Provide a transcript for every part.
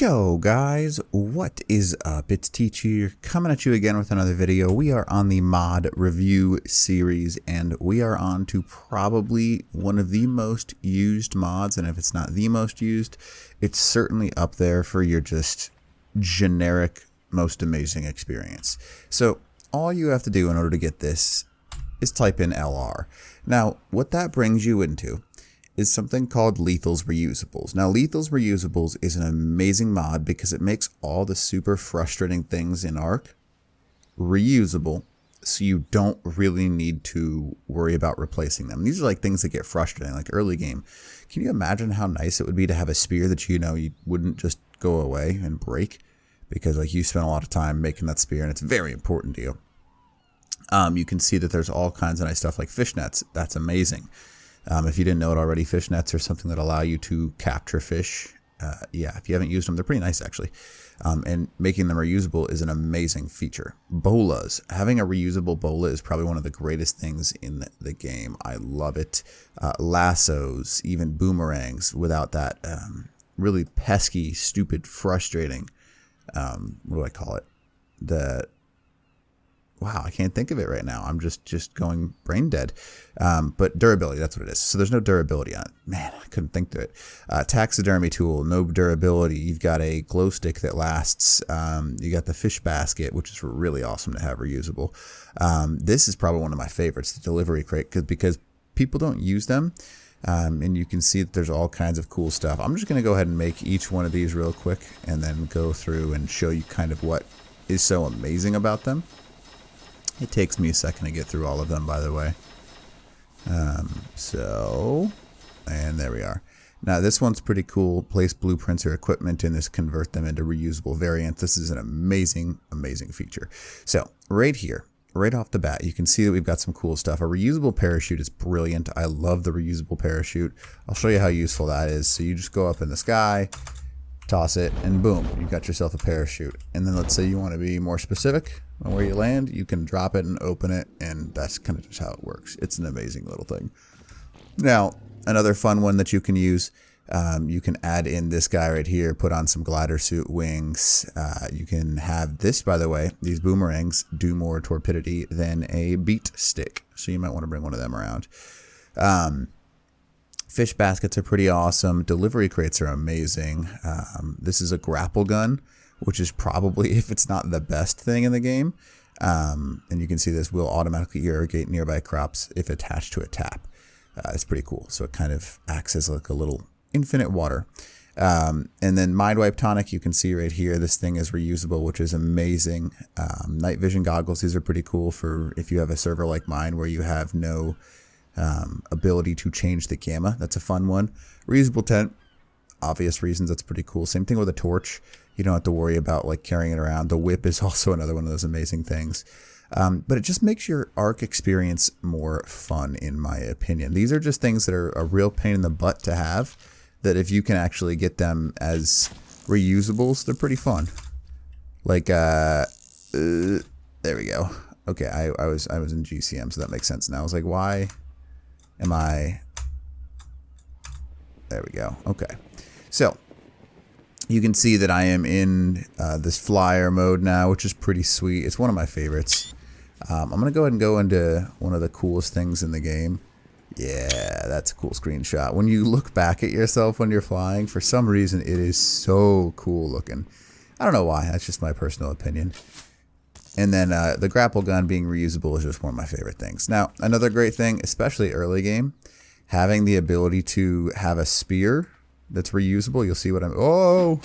Yo guys, what is up? It's Teach here, coming at you again with another video. We are on the mod review series and we are on to probably one of the most used mods, and if it's not the most used, it's certainly up there for your just generic most amazing experience. So all you have to do in order to get this is type in LR. Now what that brings you into is something called Lethal's Reusables. Now, Lethal's Reusables is an amazing mod because it makes all the super frustrating things in Ark reusable, so you don't really need to worry about replacing them. These are like things that get frustrating, like early game. Can you imagine how nice it would be to have a spear that you wouldn't just go away and break? Because like you spent a lot of time making that spear and it's very important to you. You can see that there's all kinds of nice stuff like fishnets. That's amazing. If you didn't know it already, fishnets are something that allow you to capture fish. Yeah, if you haven't used them, they're pretty nice actually. And making them reusable is an amazing feature. Bolas. Having a reusable bola is probably one of the greatest things in the game. I love it. Lassos, even boomerangs, without that really pesky, stupid, frustrating, what do I call it? Wow, I can't think of it right now. I'm just going brain dead. But durability, that's what it is. So there's no durability on it. Man, I couldn't think of it. Taxidermy tool, no durability. You've got a glow stick that lasts. You got the fish basket, which is really awesome to have reusable. This is probably one of my favorites, the delivery crate, because people don't use them. And you can see that there's all kinds of cool stuff. I'm just going to go ahead and make each one of these real quick and then go through and show you kind of what is so amazing about them. It takes me a second to get through all of them, by the way. And there we are. Now this one's pretty cool. Place blueprints or equipment in this, convert them into reusable variants. This is an amazing, amazing feature. So right here, right off the bat, you can see that we've got some cool stuff. A reusable parachute is brilliant. I love the reusable parachute. I'll show you how useful that is. So you just go up in the sky, toss it, and boom, you've got yourself a parachute. And then let's say you want to be more specific on where you land, you can drop it and open it, and that's kind of just how it works. It's an amazing little thing. Now, another fun one that you can use, you can add in this guy right here, put on some glider suit wings. You can have this, by the way, these boomerangs do more torpidity than a beat stick, so you might want to bring one of them around. Fish baskets are pretty awesome. Delivery crates are amazing. This is a grapple gun, which is probably, if it's not the best thing in the game. And you can see this will automatically irrigate nearby crops if attached to a tap. It's pretty cool. So it kind of acts as like a little infinite water. And then Mind Wipe Tonic, you can see right here, this thing is reusable, which is amazing. Night vision goggles, these are pretty cool for if you have a server like mine where you have no ability to change the gamma. That's a fun one. Reusable tent, obvious reasons, that's pretty cool. Same thing with a torch. You don't have to worry about like carrying it around. The whip is also another one of those amazing things. But it just makes your Ark experience more fun, in my opinion. These are just things that are a real pain in the butt to have, that if you can actually get them as reusables, they're pretty fun. Like, there we go. Okay, I was in GCM, so that makes sense now. I was like, why am I... There we go. Okay. So you can see that I am in this flyer mode now, which is pretty sweet. It's one of my favorites. I'm going to go ahead and go into one of the coolest things in the game. Yeah, that's a cool screenshot. When you look back at yourself when you're flying, for some reason, it is so cool looking. I don't know why. That's just my personal opinion. And then the grapple gun being reusable is just one of my favorite things. Now, another great thing, especially early game, having the ability to have a spear that's reusable, you'll see what I'm... Oh!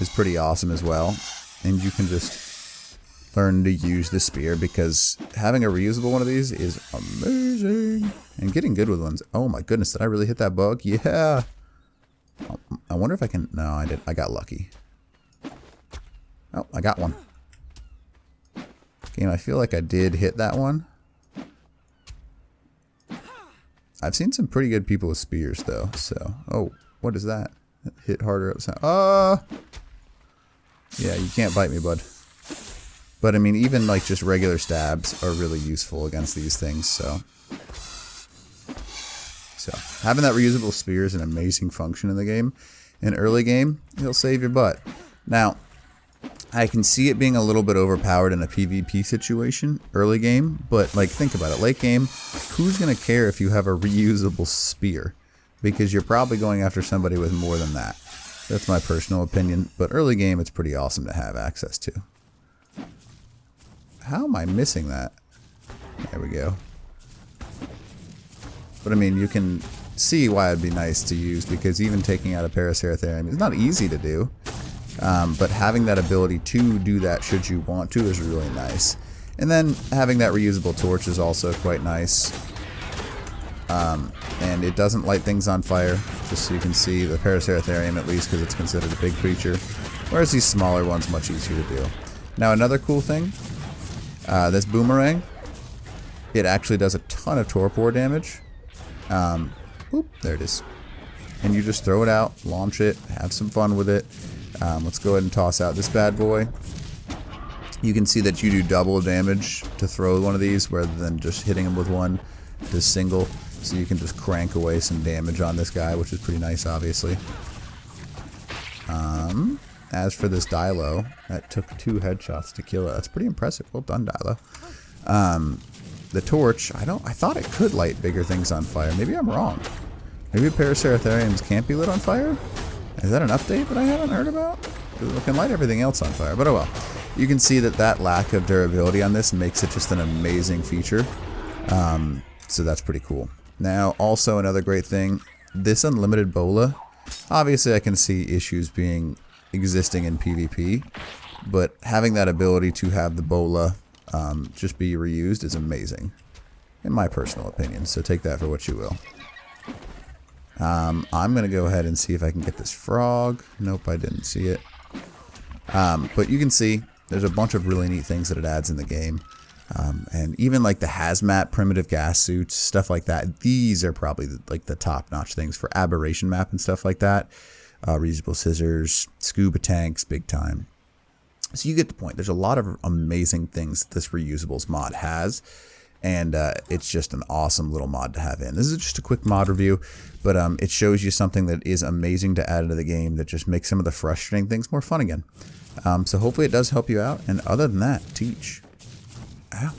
Is pretty awesome as well. And you can just learn to use the spear, because having a reusable one of these is amazing. And getting good with ones. Oh my goodness, did I really hit that bug? Yeah! I wonder if I can... No, I didn't. I got lucky. Oh, I got one. Game, I feel like I did hit that one. I've seen some pretty good people with spears, though, so... Oh, what is that? Hit harder upside... Oh! Yeah, you can't bite me, bud. But, I mean, even, like, just regular stabs are really useful against these things, so... So, having that reusable spear is an amazing function in the game. In early game, he'll save your butt. Now, I can see it being a little bit overpowered in a PvP situation, early game, but like think about it, late game, who's going to care if you have a reusable spear? Because you're probably going after somebody with more than that. That's my personal opinion, but early game it's pretty awesome to have access to. How am I missing that? There we go. But I mean, you can see why it'd be nice to use, because even taking out a Paraceratherium is not easy to do. But having that ability to do that should you want to is really nice. And then having that reusable torch is also quite nice. And it doesn't light things on fire, just so you can see the Paraceratherium at least, because it's considered a big creature. Whereas these smaller ones much easier to do. Now another cool thing, this boomerang, it actually does a ton of torpor damage. Oop, there it is. And you just throw it out, launch it, have some fun with it. Let's go ahead and toss out this bad boy. You can see that you do double damage to throw one of these rather than just hitting him with one, just single. So you can just crank away some damage on this guy, which is pretty nice, obviously. As for this Dilo, that took 2 headshots to kill it. That's pretty impressive. Well done, Dilo. The torch, I thought it could light bigger things on fire. Maybe I'm wrong. Maybe Paraceratheriums can't be lit on fire? Is that an update that I haven't heard about? It can light everything else on fire, but oh well. You can see that lack of durability on this makes it just an amazing feature. So that's pretty cool. Now, also another great thing, this unlimited bola, obviously I can see issues existing in PvP, but having that ability to have the bola just be reused is amazing, in my personal opinion, so take that for what you will. I'm going to go ahead and see if I can get this frog. Nope, I didn't see it. But you can see there's a bunch of really neat things that it adds in the game. And even like the hazmat, primitive gas suits, stuff like that. These are probably like the top-notch things for aberration map and stuff like that. Reusable scissors, scuba tanks, big time. So you get the point. There's a lot of amazing things that this Reusables mod has. And it's just an awesome little mod to have in. This is just a quick mod review, but it shows you something that is amazing to add into the game that just makes some of the frustrating things more fun again. So hopefully it does help you out. And other than that, teach. Ow.